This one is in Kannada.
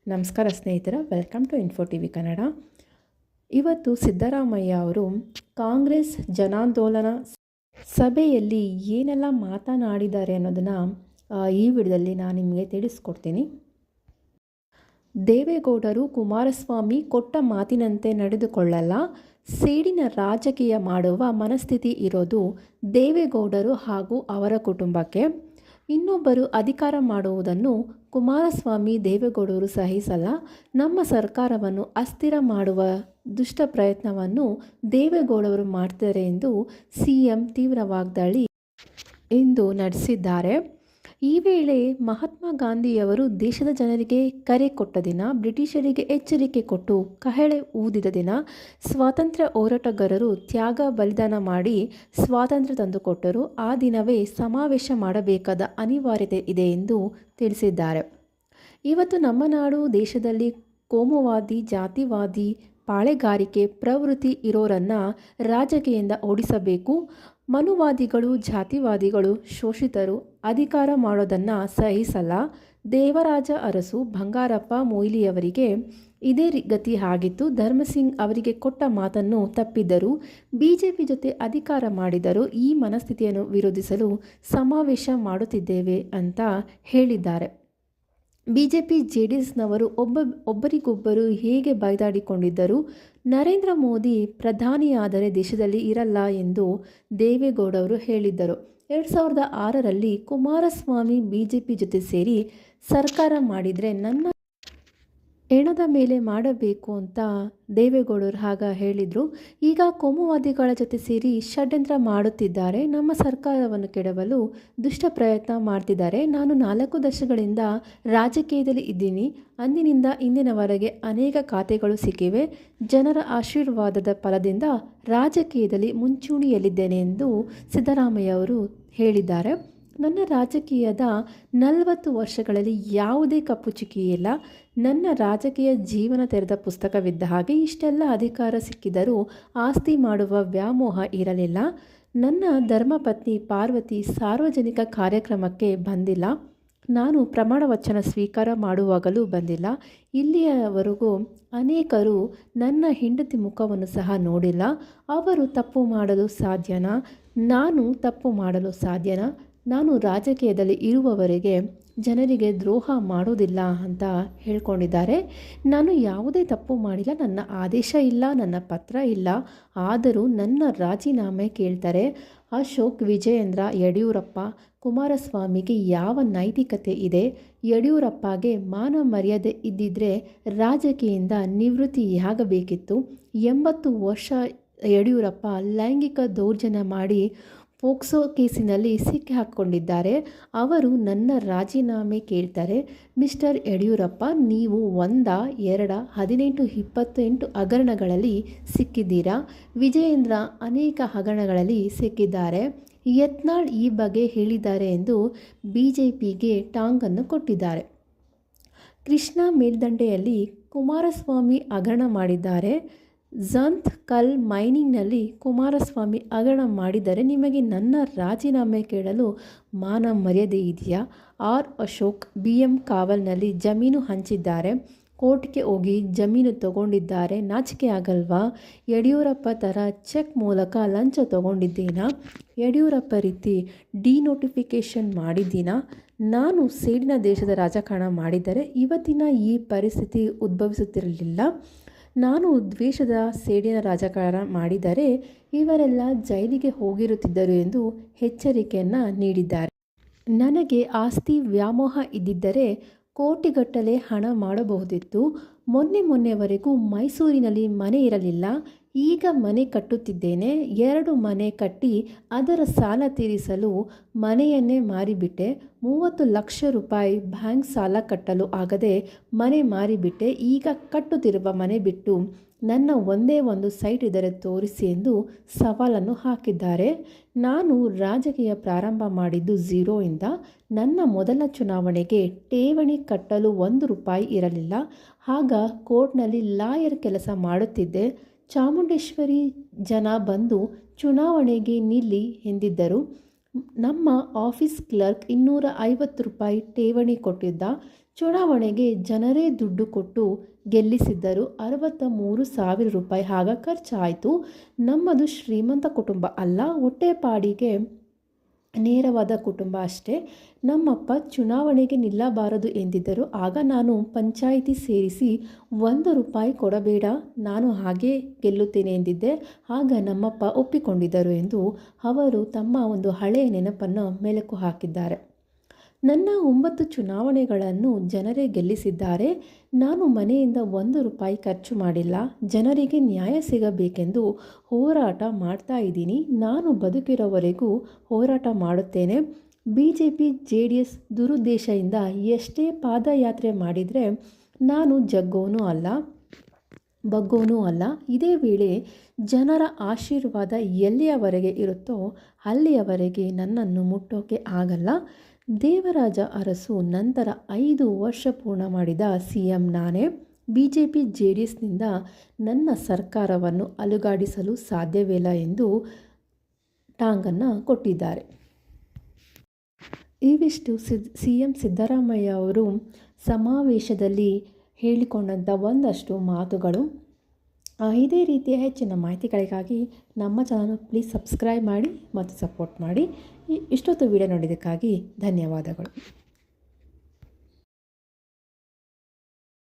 ನಮಸ್ಕಾರ ಸ್ನೇಹಿತರ, welcome to info T V Kannada. ಇವತ್ತು ಸಿದ್ದರಾಮಯ್ಯ ಅವರು ಕಾಂಗ್ರೆಸ್ ಜನಾಂದೋಲನ ಸಭೆಯಲ್ಲಿ ಏನೆಲ್ಲ ಮಾತನಾಡಿದ್ದಾರೆ ಅನ್ನೋದನ್ನು ಈ ವಿಡಿಯೋದಲ್ಲಿ ನಾನು ನಿಮಗೆ ತಿಳಿಸ್ಕೊಡ್ತೀನಿ. ದೇವೇಗೌಡರು ಕುಮಾರಸ್ವಾಮಿ ಕೊಟ್ಟ ಮಾತಿನಂತೆ ನಡೆದುಕೊಳ್ಳಲ್ಲ, ಸೇಡಿನ ರಾಜಕೀಯ ಮಾಡುವ ಮನಸ್ಥಿತಿ ಇರೋದು ದೇವೇಗೌಡರು ಹಾಗೂ ಅವರ ಕುಟುಂಬಕ್ಕೆ. ಇನ್ನೊಬ್ಬರು ಅಧಿಕಾರ ಮಾಡುವುದನ್ನು ಕುಮಾರಸ್ವಾಮಿ ದೇವೇಗೌಡರು ಸಹಿಸಲ್ಲ. ನಮ್ಮ ಸರ್ಕಾರವನ್ನು ಅಸ್ಥಿರ ಮಾಡುವ ದುಷ್ಟ ಪ್ರಯತ್ನವನ್ನು ದೇವೇಗೌಡರು ಮಾಡ್ತಾರೆ ಎಂದು ಸಿಎಂ ತೀವ್ರ ವಾಗ್ದಾಳಿ ಇಂದು ನಡೆಸಿದ್ದಾರೆ. ಈ ವೇಳೆ ಮಹಾತ್ಮ ಗಾಂಧಿಯವರು ದೇಶದ ಜನರಿಗೆ ಕರೆ ಕೊಟ್ಟ ದಿನ, ಬ್ರಿಟಿಷರಿಗೆ ಎಚ್ಚರಿಕೆ ಕೊಟ್ಟು ಕಹಳೆ ಊದಿದ ದಿನ, ಸ್ವಾತಂತ್ರ್ಯ ಹೋರಾಟಗಾರರು ತ್ಯಾಗ ಬಲಿದಾನ ಮಾಡಿ ಸ್ವಾತಂತ್ರ್ಯ ತಂದುಕೊಟ್ಟರು. ಆ ದಿನವೇ ಸಮಾವೇಶ ಮಾಡಬೇಕಾದ ಅನಿವಾರ್ಯತೆ ಇದೆ ಎಂದು ತಿಳಿಸಿದ್ದಾರೆ. ಇವತ್ತು ನಮ್ಮ ನಾಡು ದೇಶದಲ್ಲಿ ಕೋಮುವಾದಿ, ಜಾತಿವಾದಿ, ಪಾಳೆಗಾರಿಕೆ ಪ್ರವೃತ್ತಿ ಇರೋರನ್ನು ರಾಜಕೀಯದಿಂದ ಓಡಿಸಬೇಕು. ಮನುವಾದಿಗಳು, ಜಾತಿವಾದಿಗಳು, ಶೋಷಿತರು ಅಧಿಕಾರ ಮಾಡೋದನ್ನು ಸಹಿಸಲ್ಲ. ದೇವರಾಜ ಅರಸು, ಬಂಗಾರಪ್ಪ ಮೊಯ್ಲಿಯವರಿಗೆ ಇದೇ ಗತಿ ಆಗಿತ್ತು. ಧರ್ಮಸಿಂಗ್ ಅವರಿಗೆ ಕೊಟ್ಟ ಮಾತನ್ನು ತಪ್ಪಿದ್ದರು, ಬಿಜೆಪಿ ಜೊತೆ ಅಧಿಕಾರ ಮಾಡಿದರು. ಈ ಮನಸ್ಥಿತಿಯನ್ನು ವಿರೋಧಿಸಲು ಸಮಾವೇಶ ಮಾಡುತ್ತಿದ್ದೇವೆ ಅಂತ ಹೇಳಿದ್ದಾರೆ. ಬಿಜೆಪಿ ಜೆಡಿಎಸ್ನವರು ಒಬ್ಬರಿಗೊಬ್ಬರು ಹೇಗೆ ಬೈದಾಡಿಕೊಂಡಿದ್ದರು. ನರೇಂದ್ರ ಮೋದಿ ಪ್ರಧಾನಿಯಾದರೆ ದೇಶದಲ್ಲಿ ಇರಲ್ಲ ಎಂದು ದೇವೇಗೌಡರು ಹೇಳಿದ್ದರು. 2006ರಲ್ಲಿ ಕುಮಾರಸ್ವಾಮಿ ಬಿಜೆಪಿ ಜೊತೆ ಸೇರಿ ಸರ್ಕಾರ ಮಾಡಿದರೆ ನನ್ನ ಹೆಣದ ಮೇಲೆ ಮಾಡಬೇಕು ಅಂತ ದೇವೇಗೌಡರು ಆಗ ಹೇಳಿದರು. ಈಗ ಕೋಮುವಾದಿಗಳ ಜೊತೆ ಸೇರಿ ಷಡ್ಯಂತ್ರ ಮಾಡುತ್ತಿದ್ದಾರೆ, ನಮ್ಮ ಸರ್ಕಾರವನ್ನು ಕೆಡವಲು ದುಷ್ಟ ಪ್ರಯತ್ನ ಮಾಡ್ತಿದ್ದಾರೆ. ನಾನು 4 ದಶಕಗಳಿಂದ ರಾಜಕೀಯದಲ್ಲಿ ಇದ್ದೀನಿ. ಅಂದಿನಿಂದ ಇಂದಿನವರೆಗೆ ಅನೇಕ ಖಾತೆಗಳು ಸಿಕ್ಕಿವೆ. ಜನರ ಆಶೀರ್ವಾದದ ಫಲದಿಂದ ರಾಜಕೀಯದಲ್ಲಿ ಮುಂಚೂಣಿಯಲ್ಲಿದ್ದೇನೆ ಎಂದು ಸಿದ್ದರಾಮಯ್ಯ ಅವರು ಹೇಳಿದ್ದಾರೆ. ನನ್ನ ರಾಜಕೀಯದ 40 ವರ್ಷಗಳಲ್ಲಿ ಯಾವುದೇ ಕಪ್ಪು ಚುಕ್ಕಿ ಇಲ್ಲ. ನನ್ನ ರಾಜಕೀಯ ಜೀವನ ತೆರೆದ ಪುಸ್ತಕವಿದ್ದ ಹಾಗೆ. ಇಷ್ಟೆಲ್ಲ ಅಧಿಕಾರ ಸಿಕ್ಕಿದರೂ ಆಸ್ತಿ ಮಾಡುವ ವ್ಯಾಮೋಹ ಇರಲಿಲ್ಲ. ನನ್ನ ಧರ್ಮಪತ್ನಿ ಪಾರ್ವತಿ ಸಾರ್ವಜನಿಕ ಕಾರ್ಯಕ್ರಮಕ್ಕೆ ಬಂದಿಲ್ಲ. ನಾನು ಪ್ರಮಾಣ ವಚನ ಸ್ವೀಕಾರ ಮಾಡುವಾಗಲೂ ಬಂದಿಲ್ಲ. ಇಲ್ಲಿಯವರೆಗೂ ಅನೇಕರು ನನ್ನ ಹೆಂಡತಿ ಮುಖವನ್ನು ಸಹ ನೋಡಿಲ್ಲ. ಅವರು ತಪ್ಪು ಮಾಡಲು ಸಾಧ್ಯನಾ? ನಾನು ತಪ್ಪು ಮಾಡಲು ಸಾಧ್ಯನಾ? ನಾನು ರಾಜಕೀಯದಲ್ಲಿ ಇರುವವರೆಗೆ ಜನರಿಗೆ ದ್ರೋಹ ಮಾಡೋದಿಲ್ಲ ಅಂತ ಹೇಳ್ಕೊಂಡಿದ್ದಾರೆ. ನಾನು ಯಾವುದೇ ತಪ್ಪು ಮಾಡಿಲ್ಲ, ನನ್ನ ಆದೇಶ ಇಲ್ಲ, ನನ್ನ ಪತ್ರ ಇಲ್ಲ. ಆದರೂ ನನ್ನ ರಾಜೀನಾಮೆ ಕೇಳ್ತಾರೆ. ಅಶೋಕ್, ವಿಜಯೇಂದ್ರ, ಯಡಿಯೂರಪ್ಪ, ಕುಮಾರಸ್ವಾಮಿಗೆ ಯಾವ ನೈತಿಕತೆ ಇದೆ? ಯಡಿಯೂರಪ್ಪಗೆ ಮಾನ ಮರ್ಯಾದೆ ಇದ್ದಿದ್ದರೆ ರಾಜಕೀಯದಿಂದ ನಿವೃತ್ತಿಯಾಗಬೇಕಿತ್ತು. 80 ವರ್ಷ ಯಡಿಯೂರಪ್ಪ ಲೈಂಗಿಕ ದೌರ್ಜನ್ಯ ಮಾಡಿ ಪೋಕ್ಸೋ ಕೇಸಿನಲ್ಲಿ ಸಿಕ್ಕಿಹಾಕ್ಕೊಂಡಿದ್ದಾರೆ. ಅವರು ನನ್ನ ರಾಜೀನಾಮೆ ಕೇಳ್ತಾರೆ. ಮಿಸ್ಟರ್ ಯಡಿಯೂರಪ್ಪ, ನೀವು 1, 2, 18, 28 ಹಗರಣಗಳಲ್ಲಿ ಸಿಕ್ಕಿದ್ದೀರಾ. ವಿಜಯೇಂದ್ರ ಅನೇಕ ಹಗರಣಗಳಲ್ಲಿ ಸಿಕ್ಕಿದ್ದಾರೆ. ಯತ್ನಾಳ್ ಈ ಬಗ್ಗೆ ಹೇಳಿದ್ದಾರೆ ಎಂದು ಬಿಜೆಪಿಗೆ ಟಾಂಗನ್ನು ಕೊಟ್ಟಿದ್ದಾರೆ. ಕೃಷ್ಣಾ ಮೇಲ್ದಂಡೆಯಲ್ಲಿ ಕುಮಾರಸ್ವಾಮಿ ಹಗರಣ ಮಾಡಿದ್ದಾರೆ. ಝಂತ್ ಕಲ್ ಮೈನಿಂಗ್ನಲ್ಲಿ ಕುಮಾರಸ್ವಾಮಿ ಹಗರಣ ಮಾಡಿದರೆ ನಿಮಗೆ ನನ್ನ ರಾಜೀನಾಮೆ ಕೇಳಲು ಮಾನ ಮರ್ಯಾದೆ ಇದೆಯಾ? ಅಶೋಕ್ BM ಕಾವಲ್ನಲ್ಲಿ ಜಮೀನು ಹಂಚಿದ್ದಾರೆ, ಕೋರ್ಟ್ಗೆ ಹೋಗಿ ಜಮೀನು ತಗೊಂಡಿದ್ದಾರೆ. ನಾಚಿಕೆ ಆಗಲ್ವಾ? ಯಡಿಯೂರಪ್ಪ ಥರ ಚೆಕ್ ಮೂಲಕ ಲಂಚ ತಗೊಂಡಿದ್ದೀನಾ? ಯಡಿಯೂರಪ್ಪ ರೀತಿ ಡಿನೋಟಿಫಿಕೇಷನ್ ಮಾಡಿದ್ದೀನಾ? ನಾನು ಸೇಡಿನ ದೇಶದ ರಾಜಕಾರಣ ಮಾಡಿದರೆ ಇವತ್ತಿನ ಈ ಪರಿಸ್ಥಿತಿ ಉದ್ಭವಿಸುತ್ತಿರಲಿಲ್ಲ. ನಾನು ದ್ವೇಷದ ಸೇಡಿನ ರಾಜಕಾರಣ ಮಾಡಿದರೆ ಇವರೆಲ್ಲ ಜೈಲಿಗೆ ಹೋಗಿರುತ್ತಿದ್ದರು ಎಂದು ಎಚ್ಚರಿಕೆಯನ್ನು ನೀಡಿದ್ದಾರೆ. ನನಗೆ ಆಸ್ತಿ ವ್ಯಾಮೋಹ ಇದ್ದಿದ್ದರೆ ಕೋಟಿಗಟ್ಟಲೆ ಹಣ ಮಾಡಬಹುದಿತ್ತು. ಮೊನ್ನೆವರೆಗೂ ಮೈಸೂರಿನಲ್ಲಿ ಮನೆ ಇರಲಿಲ್ಲ. ಈಗ ಮನೆ ಕಟ್ಟುತ್ತಿದ್ದೇನೆ. 2 ಮನೆ ಕಟ್ಟಿ ಅದರ ಸಾಲ ತೀರಿಸಲು ಮನೆಯನ್ನೇ ಮಾರಿಬಿಟ್ಟೆ. 30 ಲಕ್ಷ ರೂಪಾಯಿ ಬ್ಯಾಂಕ್ ಸಾಲ ಕಟ್ಟಲು ಆಗದೆ ಮನೆ ಮಾರಿಬಿಟ್ಟೆ. ಈಗ ಕಟ್ಟುತ್ತಿರುವ ಮನೆ ಬಿಟ್ಟು ನನ್ನ ಒಂದೇ ಒಂದು ಸೈಟ್ ಇದ್ದರೆ ತೋರಿಸಿ ಎಂದು ಸವಾಲನ್ನು ಹಾಕಿದ್ದಾರೆ. ನಾನು ರಾಜಕೀಯ ಪ್ರಾರಂಭ ಮಾಡಿದ್ದು 0ಇಂದ. ನನ್ನ ಮೊದಲ ಚುನಾವಣೆಗೆ ಠೇವಣಿ ಕಟ್ಟಲು 1 ರೂಪಾಯಿ ಇರಲಿಲ್ಲ. ಆಗ ಕೋರ್ಟ್ನಲ್ಲಿ ಲಾಯರ್ ಕೆಲಸ ಮಾಡುತ್ತಿದ್ದೆ. ಚಾಮುಂಡೇಶ್ವರಿ ಜನ ಬಂದು ಚುನಾವಣೆಗೆ ನಿಲ್ಲಿ ಎಂದಿದ್ದರು. ನಮ್ಮ ಆಫೀಸ್ ಕ್ಲರ್ಕ್ 250 ರೂಪಾಯಿ ಠೇವಣಿ ಕೊಟ್ಟಿದ್ದ. ಚುನಾವಣೆಗೆ ಜನರೇ ದುಡ್ಡು ಕೊಟ್ಟು ಗೆಲ್ಲಿಸಿದ್ದರು. 63,000 ರೂಪಾಯಿ ಆಗ ಖರ್ಚಾಯಿತು. ನಮ್ಮದು ಶ್ರೀಮಂತ ಕುಟುಂಬ ಅಲ್ಲ, ಹೊಟ್ಟೆಪಾಡಿಗೆ ನೇರವಾದ ಕುಟುಂಬ ಅಷ್ಟೇ. ನಮ್ಮಪ್ಪ ಚುನಾವಣೆಗೆ ನಿಲ್ಲಬಾರದು ಎಂದಿದ್ದರು. ಆಗ ನಾನು ಪಂಚಾಯಿತಿ ಸೇರಿಸಿ 1 ರೂಪಾಯಿ ಕೊಡಬೇಡ, ನಾನು ಹಾಗೇ ಗೆಲ್ಲುತ್ತೇನೆ ಎಂದಿದ್ದೆ. ಆಗ ನಮ್ಮಪ್ಪ ಒಪ್ಪಿಕೊಂಡಿದ್ದರು ಎಂದು ಅವರು ತಮ್ಮ ಒಂದು ಹಳೆಯ ನೆನಪನ್ನು ಮೆಲುಕು ಹಾಕಿದ್ದಾರೆ. ನನ್ನ 9 ಚುನಾವಣೆಗಳನ್ನು ಜನರೇ ಗೆಲ್ಲಿಸಿದ್ದಾರೆ. ನಾನು ಮನೆಯಿಂದ 1 ರೂಪಾಯಿ ಖರ್ಚು ಮಾಡಿಲ್ಲ. ಜನರಿಗೆ ನ್ಯಾಯ ಸಿಗಬೇಕೆಂದು ಹೋರಾಟ ಮಾಡ್ತಾ ಇದ್ದೀನಿ. ನಾನು ಬದುಕಿರೋವರೆಗೂ ಹೋರಾಟ ಮಾಡುತ್ತೇನೆ. BJP JDS ದುರುದ್ದೇಶದಿಂದ ಎಷ್ಟೇ ಪಾದಯಾತ್ರೆ ಮಾಡಿದರೆ ನಾನು ಬಗ್ಗೋನೂ ಅಲ್ಲ. ಇದೇ ವೇಳೆ ಜನರ ಆಶೀರ್ವಾದ ಎಲ್ಲಿಯವರೆಗೆ ಇರುತ್ತೋ ಅಲ್ಲಿಯವರೆಗೆ ನನ್ನನ್ನು ಮುಟ್ಟೋಕೆ ಆಗಲ್ಲ. ದೇವರಾಜ ಅರಸು ನಂತರ 5 ವರ್ಷ ಪೂರ್ಣ ಮಾಡಿದ CM ನಾನೇ. BJP JDSನಿಂದ ನನ್ನ ಸರ್ಕಾರವನ್ನು ಅಲುಗಾಡಿಸಲು ಸಾಧ್ಯವಿಲ್ಲ ಎಂದು ಟಾಂಗನ್ನು ಕೊಟ್ಟಿದ್ದಾರೆ. ಇವಿಷ್ಟು CM ಸಿದ್ದರಾಮಯ್ಯ ಅವರು ಸಮಾವೇಶದಲ್ಲಿ ಹೇಳಿಕೊಂಡಂಥ ಒಂದಷ್ಟು ಮಾತುಗಳು. ಇದೇ ರೀತಿಯ ಹೆಚ್ಚಿನ ಮಾಹಿತಿಗಳಿಗಾಗಿ ನಮ್ಮ ಚಾನಲ್ ಪ್ಲೀಸ್ ಸಬ್ಸ್ಕ್ರೈಬ್ ಮಾಡಿ ಮತ್ತು ಸಪೋರ್ಟ್ ಮಾಡಿ. ಇಷ್ಟೊತ್ತು ವಿಡಿಯೋ ನೋಡಿದ್ದಕ್ಕಾಗಿ ಧನ್ಯವಾದಗಳು.